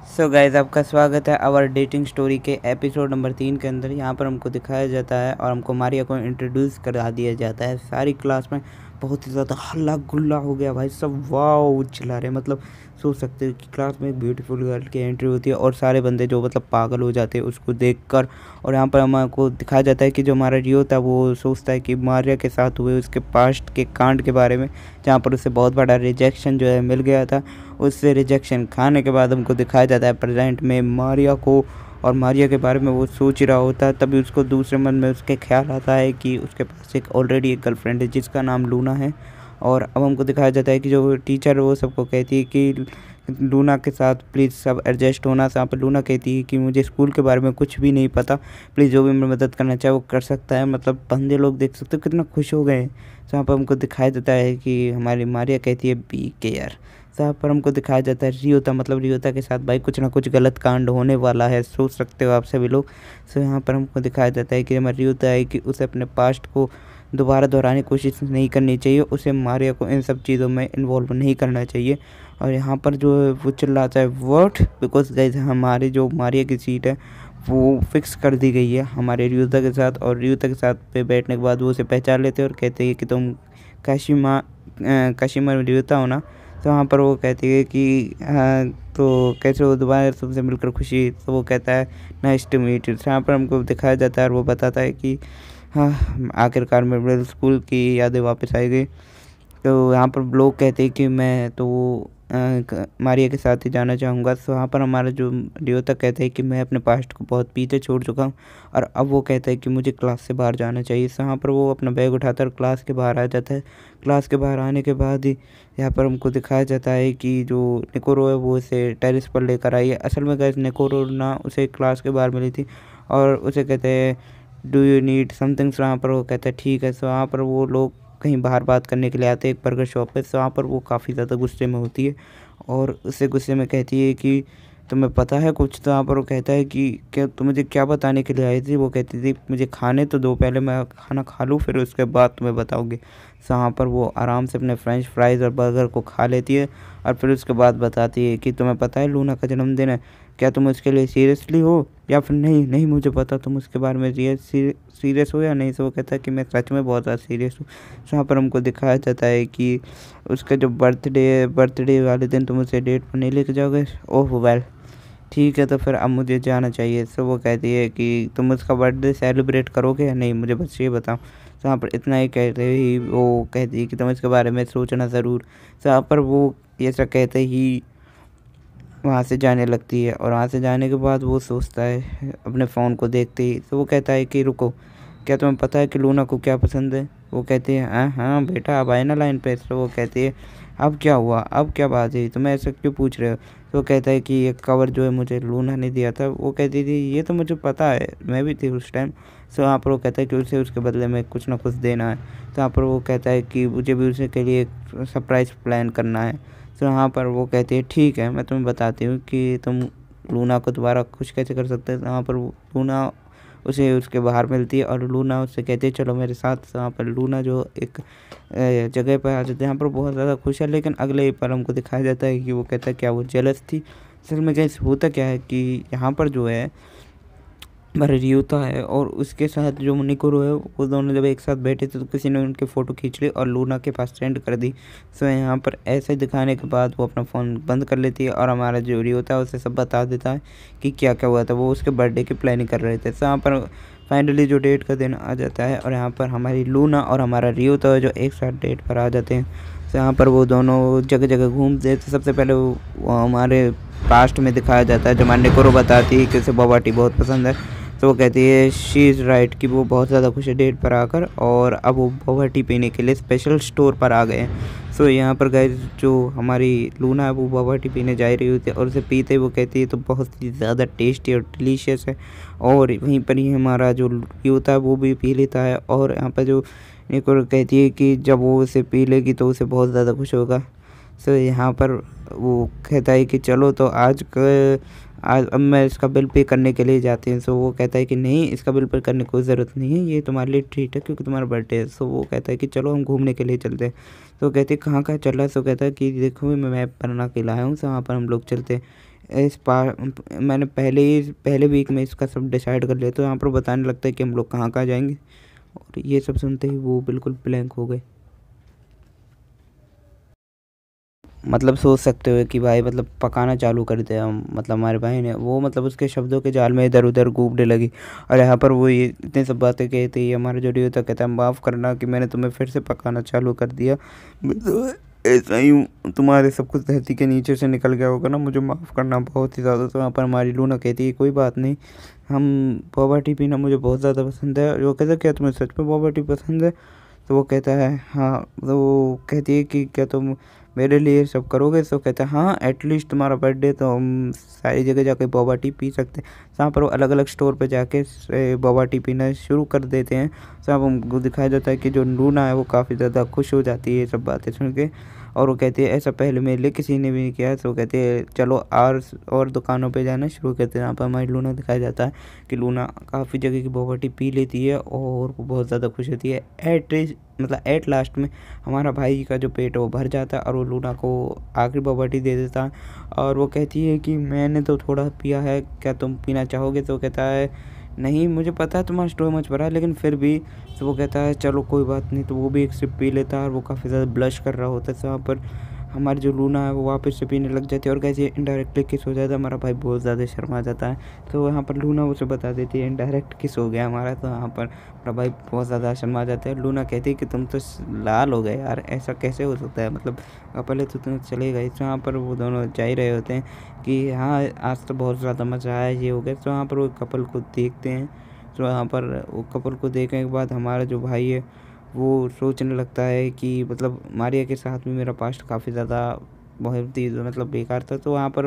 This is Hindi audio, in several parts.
सो गाइस, आपका स्वागत है आवर डेटिंग स्टोरी के एपिसोड नंबर 3 के अंदर। यहाँ पर हमको दिखाया जाता है और हमको मारिया को इंट्रोड्यूस करा दिया जाता है। सारी क्लास में बहुत ही ज़्यादा हल्ला गुल्ला हो गया भाई, सब वाओ चिल्ला रहे। मतलब सोच सकते हो कि क्लास में एक ब्यूटीफुल गर्ल की एंट्री होती है और सारे बंदे जो मतलब पागल हो जाते हैं उसको देखकर। और यहाँ पर हमको दिखाया जाता है कि जो हमारा रियो था वो सोचता है कि मारिया के साथ हुए उसके पास्ट के कांड के बारे में, जहाँ पर उसे बहुत बड़ा रिजेक्शन जो है मिल गया था। उससे रिजेक्शन खाने के बाद हमको दिखाया जाता है प्रेजेंट में मारिया को, और मारिया के बारे में वो सोच रहा होता है। तभी उसको दूसरे मन में उसके ख्याल आता है कि उसके पास एक ऑलरेडी एक गर्लफ्रेंड है जिसका नाम लूना है। और अब हमको दिखाया जाता है कि जो टीचर वो सबको कहती है कि लूना के साथ प्लीज़ सब एडजस्ट होना। यहाँ पर लूना कहती है कि मुझे स्कूल के बारे में कुछ भी नहीं पता, प्लीज़ जो भी मैं मदद करना चाहे वो कर सकता है। मतलब बंदे लोग देख सकते हो कितना खुश हो गए। यहाँ पर हमको दिखाया जाता है कि हमारी मारिया कहती है बी केयर। यहाँ पर हमको दिखाया जाता है रियोता, मतलब रियोता के साथ भाई कुछ ना कुछ गलत कांड होने वाला है, सोच सकते हो आप सभी लोग। सो यहाँ पर हमको दिखाया जाता है कि हमारी रियोता है कि उसे अपने पास्ट को दोबारा दोहराने की कोशिश नहीं करनी चाहिए, उसे मारिया को इन सब चीज़ों में इन्वॉल्व नहीं करना चाहिए। और यहाँ पर जो वो चिल्लाता है व्हाट, बिकॉज गाइस हमारी जो मारिया की सीट है वो फिक्स कर दी गई है हमारे रियोता के साथ। और रियोता के साथ पे बैठने के बाद वो उसे पहचान लेते हैं और कहते हैं कि तुम काशिमा रियोता हो ना। तो वहाँ पर वो कहती है कि हाँ, तो कैसे हो, दोबारा तुमसे मिलकर खुशी। तो वो कहता है नाइस टू मीट यू। यहाँ पर हमको दिखाया जाता है और वो बताता है कि हाँ आखिरकार मेरे मिडिल स्कूल की यादें वापस आई गई। तो यहाँ पर लोग कहते हैं कि मैं तो मारिया के साथ ही जाना चाहूँगा। तो वहाँ पर हमारा जो रियोता कहता है कि मैं अपने पास्ट को बहुत पीछे छोड़ चुका हूँ और अब वो कहता है कि मुझे क्लास से बाहर जाना चाहिए। तो यहाँ पर वो अपना बैग उठाकर क्लास के बाहर आ जाता है। क्लास के बाहर आने के बाद ही यहाँ पर हमको दिखाया जाता है कि जो निकोरो है वो उसे टेरिस पर लेकर आई है। असल में गाइस निकोरो ना उसे क्लास के बाहर मिली थी और उसे कहते हैं डू यू नीड समथिंग। तो वहाँ पर वो कहता है ठीक है। तो वहाँ पर वो लोग कहीं बाहर बात करने के लिए आते हैं एक बर्गर शॉप पे। तो वहाँ पर वो काफ़ी ज़्यादा गुस्से में होती है और उससे गुस्से में कहती है कि तुम्हें पता है कुछ। तो वहाँ पर वो कहता है कि क्या तुम मुझे क्या बताने के लिए आई थी। वो कहती थी मुझे खाने तो दो, पहले मैं खाना खा लूँ फिर उसके बाद तुम्हें बताऊँगी। तो वहाँ पर वो आराम से अपने फ्रेंच फ्राइज़ और बर्गर को खा लेती है और फिर उसके बाद बताती है कि तुम्हें पता है लूना का जन्मदिन है, क्या तुम उसके लिए सीरियसली हो या फिर नहीं। नहीं मुझे पता तुम उसके बारे में सीरियस हो या नहीं। तो वो कहता है कि मैं सच में बहुत ज़्यादा सीरियस हूँ। यहाँ पर हमको दिखाया जाता है कि उसका जो बर्थडे वाले दिन तुम उसे डेट पर नहीं लेके जाओगे। ओह वेल ठीक है, तो फिर अब मुझे जाना चाहिए। तो वो कहती है कि तुम उसका बर्थडे सेलिब्रेट करोगे या नहीं, मुझे बस ये बताओ। तो यहाँ पर इतना ही कहते ही वो कहती है कि तुम इसके बारे में सोचना ज़रूर। तो यहाँ पर वो ऐसा कहते ही वहाँ से जाने लगती है और वहाँ से जाने के बाद वो सोचता है अपने फ़ोन को देखते ही। तो वो कहता है कि रुको, क्या तुम्हें पता है कि लूना को क्या पसंद है। वो कहती है हाँ हाँ बेटा अब आए ना लाइन पे। तो वो कहती है अब क्या हुआ, अब क्या बात है, तुम्हें ऐसा क्यों पूछ रहे हो। तो वो कहता है कि ये कवर जो है मुझे लूना ने दिया था। वो कहती थी ये तो मुझे पता है, मैं भी थी उस टाइम। तो वहाँ पर वो कहता है कि उसे उसके बदले में कुछ ना कुछ देना है। तो यहाँ पर वो कहता है कि मुझे भी उसे के लिए एक सरप्राइज़ प्लान करना है। तो यहाँ पर वो कहती है ठीक है मैं तुम्हें बताती हूँ कि तुम लूना को दोबारा खुश कैसे कर सकते हैं। यहाँ पर लूना उसे उसके बाहर मिलती है और लूना उससे कहती है चलो मेरे साथ। तो यहाँ पर लूना जो एक जगह पर आ जाते हैं, यहाँ पर बहुत ज़्यादा खुश है। लेकिन अगले ही पर हमको दिखाया जाता है कि वो कहता है क्या वो जेलस थी। असल में कैसे होता क्या है कि यहाँ पर जो है रियुता है और उसके साथ जो निकोरो है वो दोनों जब एक साथ बैठे थे तो किसी ने उनकी फ़ोटो खींच ली और लूना के पास सेंड कर दी। सो यहाँ पर ऐसे दिखाने के बाद वो अपना फ़ोन बंद कर लेती है और हमारा जो रियुता है उसे सब बता देता है कि क्या क्या हुआ था। वो उसके बर्थडे की प्लानिंग कर रहे थे। सो यहाँ पर फाइनली जो डेट का दिन आ जाता है और यहाँ पर हमारी लूना और हमारा रियुता जो एक साथ डेट पर आ जाते हैं। तो यहाँ पर वो दोनों जगह जगह घूमते हैं। तो सबसे पहले वो हमारे पास्ट में दिखाया जाता है जो हमारे निकोरो बताती है कि उसे बबल टी बहुत पसंद है। तो वो कहती है शी इज़ राइट कि वो बहुत ज़्यादा खुश है डेट पर आकर और अब वो बबल टी पीने के लिए स्पेशल स्टोर पर आ गए हैं। सो यहाँ पर गाइस जो हमारी लूना है वो बबल टी पीने जा रही होती है और उसे पीते ही वो कहती है तो बहुत ही ज़्यादा टेस्टी और डिलीशियस है। और वहीं पर ही हमारा जो होता है वो भी पी लेता है और यहाँ पर जो एक और कहती है कि जब वो उसे पी लेगी तो उसे बहुत ज़्यादा खुश होगा। सो यहाँ पर वो कहता है कि चलो तो आज अब मैं इसका बिल पे करने के लिए जाती हूँ। सो वो कहता है कि नहीं इसका बिल पे करने की कोई ज़रूरत नहीं है, ये तुम्हारे लिए ट्रीट है क्योंकि तुम्हारा बर्थडे है। सो वो कहता है कि चलो हम घूमने के लिए चलते हैं। तो कहते हैं कहाँ कहाँ चल रहा है। सो कहता है कि देखो मैं मैप बना के लाया हूँ। सो वहाँ पर हम लोग चलते हैं। इस बार मैंने पहले वीक में इसका सब डिसाइड कर लिया। तो यहाँ पर बताने लगता है कि हम लोग कहाँ कहाँ जाएंगे, और ये सब सुनते ही वो बिल्कुल ब्लैंक हो गए। मतलब सोच सकते हो कि भाई मतलब पकाना चालू कर दिया मतलब हमारे भाई ने, वो मतलब उसके शब्दों के जाल में इधर उधर घूमने लगी। और यहाँ पर वो ये इतनी सब बातें कही थी। हमारा जो रियो था कहता है माफ़ करना कि मैंने तुम्हें फिर से पकाना चालू कर दिया, मैं तो ऐसा ही हूँ, तुम्हारे सब कुछ धरती के नीचे से निकल गया होगा ना, मुझे माफ़ करना बहुत ही ज़्यादा। तो वहाँ पर हमारी लूना कहती है कोई बात नहीं, हम बोबा टी पीना मुझे बहुत ज़्यादा पसंद है। और वो कहता है क्या तुम्हें सच में बोबा टी पसंद है? तो वो कहता है हाँ। तो वो कहती है कि क्या तुम मेरे लिए सब करोगे? तो कहता है हाँ, एटलीस्ट तुम्हारा बर्थडे तो हम सारी जगह जाके बोबा टी पी सकते हैं। जहाँ पर वो अलग अलग स्टोर पे जाके बोबा टी पीना शुरू कर देते हैं। सब हमको दिखाया जाता है कि जो लूना है वो काफ़ी ज़्यादा खुश हो जाती है ये सब बातें सुन के। और वो कहती है ऐसा पहले मेरे लिए किसी ने भी नहीं किया है। तो वो कहती है चलो और दुकानों पे जाना शुरू करते हैं। यहाँ पर हमारी लूना दिखाया जाता है कि लूना काफ़ी जगह की बोबा टी पी लेती है और वो बहुत ज़्यादा खुश होती है। एट लास्ट में हमारा भाई का जो पेट है वो भर जाता है और वो लूना को आखिरी बोबा टी दे देता है। और वो कहती है कि मैंने तो थोड़ा पिया है, क्या तुम पीना चाहोगे? तो कहता है नहीं, मुझे पता है तुम्हारा स्टोर मच भरा है, लेकिन फिर भी। तो वो कहता है चलो कोई बात नहीं। तो वो भी एक सिप पी लेता है और वो काफ़ी ज़्यादा ब्लश कर रहा होता है। तो वहाँ पर हमारी जो लूना है वो वापस से पीने लग जाती है और कैसे इनडायरेक्टली किस हो जाता है। हमारा भाई बहुत ज़्यादा शर्मा जाता है। तो यहाँ पर लूना उसे बता देती है इनडायरेक्ट किस हो गया हमारा। तो यहाँ पर हमारा भाई बहुत ज़्यादा शर्मा जाता है। लूना कहती है कि तुम तो लाल हो गए यार, ऐसा कैसे हो सकता है, मतलब पहले तो तुम चले गए। तो यहाँ पर वो दोनों जा ही रहे होते हैं कि हाँ आज तो बहुत ज़्यादा मज़ा आया, ये हो गया। तो यहाँ पर वो कपल को देखते हैं। तो यहाँ पर वो कपल को देखने के बाद हमारा जो भाई है वो सोचने लगता है कि मतलब मारिया के साथ भी मेरा पास्ट काफ़ी ज़्यादा बहुत ही मतलब बेकार था। तो वहाँ पर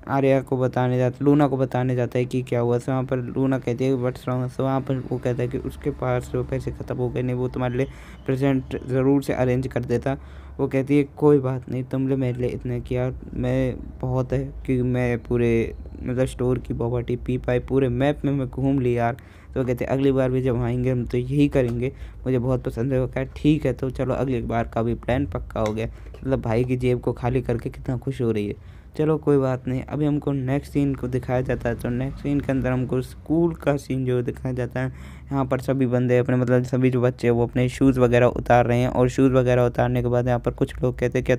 आर्या को बताने जाता, लूना को बताने जाता है कि क्या हुआ। तो वहाँ पर लूना कहती है व्हाट्स रॉन्ग। तो वहाँ पर वो कहता है कि उसके पास जो पैसे ख़त्म हो गए, नहीं वो तुम्हारे लिए प्रेजेंट ज़रूर से अरेंज कर देता। वो कहती है कोई बात नहीं, तुमने मेरे लिए इतना किया, मैं बहुत है कि मैं पूरे मतलब स्टोर की बोबा टी पी पाई, पूरे मैप में मैं घूम ली यार। तो वो कहते अगली बार भी जब आएंगे हम तो यही करेंगे, मुझे बहुत पसंद है। वो कहा ठीक है, तो चलो अगली बार का भी प्लान पक्का हो गया। मतलब भाई की जेब को खाली करके कितना खुश हो रही है। चलो कोई बात नहीं। अभी हमको नेक्स्ट सीन को दिखाया जाता है। तो नेक्स्ट सीन के अंदर हमको स्कूल का सीन जो दिखाया जाता है। यहाँ पर सभी बंदे अपने मतलब सभी जो बच्चे हैं वो अपने शूज़ वगैरह उतार रहे हैं। और शूज़ वगैरह उतारने के बाद यहाँ पर कुछ लोग कहते हैं क्या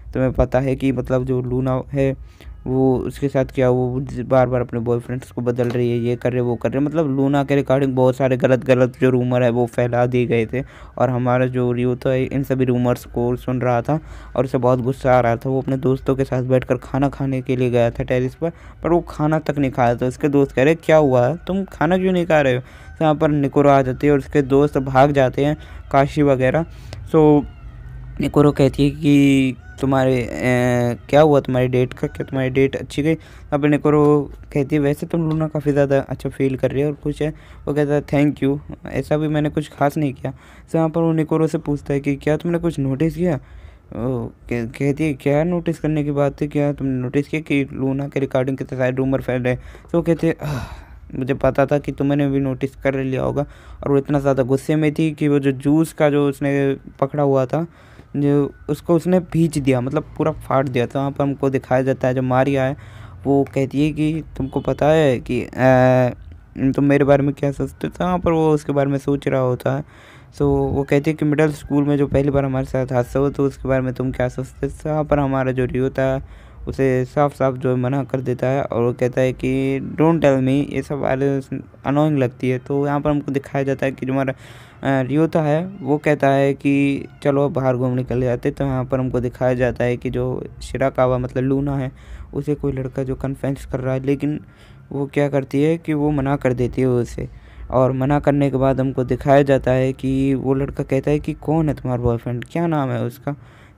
तुम्हें पता है कि मतलब जो लूना है वो उसके साथ क्या, वो बार बार अपने बॉयफ्रेंड्स को बदल रही है, ये कर रहे वो कर रहे। मतलब लूना के रिगार्डिंग बहुत सारे गलत जो रूमर है वो फैला दिए गए थे। और हमारा जो रियो था इन सभी रूमर्स को सुन रहा था और उसे बहुत गुस्सा आ रहा था। वो अपने दोस्तों के साथ बैठकर खाना खाने के लिए गया था टेरिस पर वो खाना तक नहीं खाया था। उसके दोस्त कह रहे क्या हुआ है, तुम खाना क्यों नहीं खा रहे हो? तो यहाँ पर निकोरो आ जाती है और उसके दोस्त भाग जाते हैं, काशी वगैरह। तो निकोरो कहती है कि तुम्हारे क्या हुआ तुम्हारी डेट का, क्या तुम्हारी डेट अच्छी गई? अब निकोरो कहती है वैसे तुम लूना काफ़ी ज़्यादा अच्छा फील कर रही है और खुश है। वो कहता है थैंक यू, ऐसा भी मैंने कुछ खास नहीं किया। तो यहाँ पर वो निकोरो से पूछता है कि क्या तुमने कुछ नोटिस किया? कहती है क्या नोटिस करने की बात थी, क्या तुमने नोटिस किया कि लूना के रिगार्डिंग कितने सारे रूमर फैल रहे हैं? तो वो कहते हैं मुझे पता था कि तुमने भी नोटिस कर लिया होगा। और वो इतना ज़्यादा गुस्से में थी कि वो जो जूस का जो उसने पकड़ा हुआ था जो उसको उसने भींच दिया, मतलब पूरा फाड़ दिया। तो वहाँ पर हमको दिखाया जाता है जो मारिया है वो कहती है कि तुमको पता है कि तुम मेरे बारे में क्या सोचते हो? तो वहाँ पर वो उसके बारे में सोच रहा होता है। तो वो कहती है कि मिडिल स्कूल में जो पहली बार हमारे साथ हादसा हुआ तो उसके बारे में तुम क्या सोचते? तो वहाँ पर हमारा जो रियो था उसे साफ साफ जो मना कर देता है और वो कहता है कि डोंट टेल मी, ये सब वायलेंस अनोइंग लगती है। तो यहाँ पर हमको दिखाया जाता है कि जो हमारा रियोता है वो कहता है कि चलो बाहर घूमने निकल जाते। तो यहाँ पर हमको दिखाया जाता है कि जो शिराकावा मतलब लूना है उसे कोई लड़का जो कन्फ्रेंस कर रहा है, लेकिन वो क्या करती है कि वो मना कर देती है उसे। और मना करने के बाद हमको दिखाया जाता है कि वो लड़का कहता है कि कौन है तुम्हारा बॉयफ्रेंड, क्या नाम है उसका?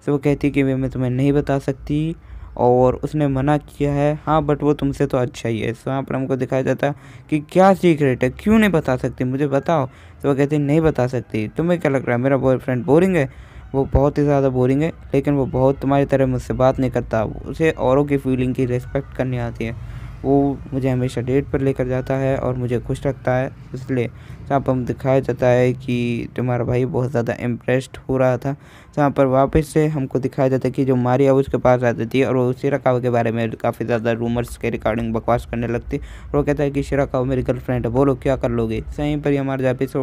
तो वो कहती है कि मैं तुम्हें नहीं बता सकती और उसने मना किया है, हाँ बट वो तुमसे तो अच्छा ही है। तो यहाँ पर हमको दिखाया जाता है कि क्या सीक्रेट है, क्यों नहीं बता सकती, मुझे बताओ। तो वो कहती नहीं बता सकती। तुम्हें क्या लग रहा है मेरा बॉयफ्रेंड बोरिंग है? वो बहुत ही ज़्यादा बोरिंग है, लेकिन वो बहुत तुम्हारी तरह मुझसे बात नहीं करता, उसे औरों की फीलिंग की रिस्पेक्ट करनी आती है। वो मुझे हमेशा डेट पर लेकर जाता है और मुझे खुश रखता है। इसलिए जहाँ पर हम दिखाया जाता है कि तुम्हारा भाई बहुत ज़्यादा इम्प्रेस्ड हो रहा था। जहाँ पर वापस से हमको दिखाया जाता है कि जो मारिया उसके पास आती थी और वो शिराकावा के बारे में काफ़ी ज़्यादा रूमर्स के रिगार्डिंग बकवास करने लगती और वो कहता है कि शिराकावा मेरी गर्लफ्रेंड है, बोलो क्या कर लोगे। सही पर ही हमारा जो एपिसोड